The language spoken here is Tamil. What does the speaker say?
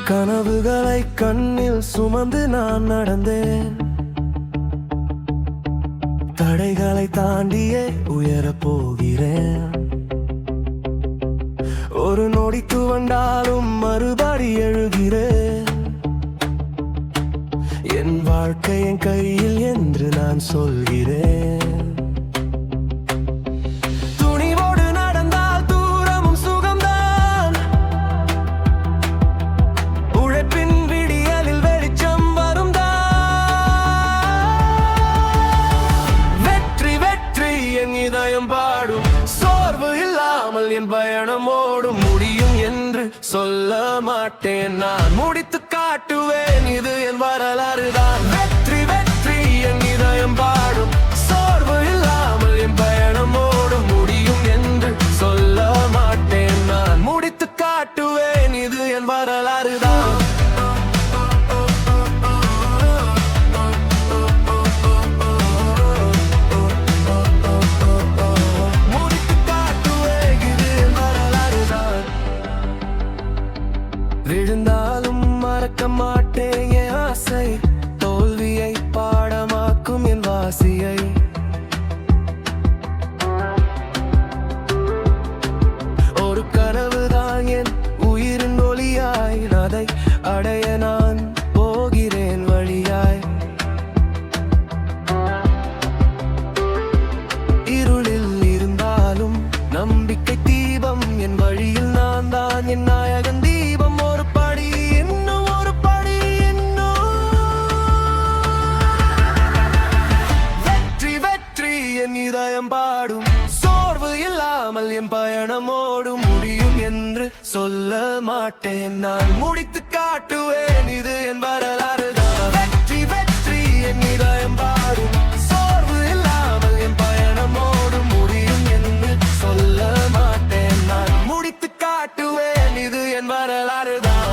கனவுகளை கண்ணில் சுமந்து நான் நடந்தேன். தடைகளை தாண்டியே உயரப் போகிறேன். ஒரு நொடி துவண்டாலும் மறுபடி எழுகிறேன். என் வாழ்க்கை என் கையில் என்று நான் சொல்கிறேன். துணிவோடு நடந்தால் தூரமும் சுகம்தான். உழைப்பின் விடியலில் வெளிச்சம் வரும் தான். வெற்றி வெற்றி என் இதயம் பாடும். சோர்வு இல்லாமல் என் பயணம் ஓடும். முடியும் என்று சொல்ல மாட்டேன், நான் முடித்து காட்டுவேன். இது என் வரலாறு தான். வெற்றி வெற்றி என் இதயம் பாடும். சோர்வு இல்லாமல் என் பயணம் ஓடும். முடியும் என்று சொல்ல மாட்டேன், நான் முடித்து காட்டுவேன். இது என் வரலாறு தான். விழுந்தாலும் மறக்க மாட்டேன் என் ஆசை. தோல்வியை பாடமாக்கும் என் வாசியை. ஒரு கனவுதான் என் உயிரின் ஒளியாய். அதை அடைய நான் போகிறேன் வழியாய். இருளில் இருந்தாலும் நம்பிக்கை தீபம். என் வழியில் நான் தான் என் நாயகன் தீபம். ஒரு படி இன்னும், ஒரு படி இன்னும். வெற்றி வெற்றி என் இதயம் பாடும். சோர்வு இல்லாமல் என் பயணம் ஓடும். முடியும் என்று சொல்ல மாட்டேன், நான் முடித்து காட்டுவேன். இது என் வரலாறு தான். வெற்றி வெற்றி என் இதயம் பாடும். சோர்வு இல்லாமல் என் பயணம் ஓடும். முடியும் என்று சொல்ல மாட்டேன், நான் முடித்து காட்டுவேன். இது என் வரலாறு தான்.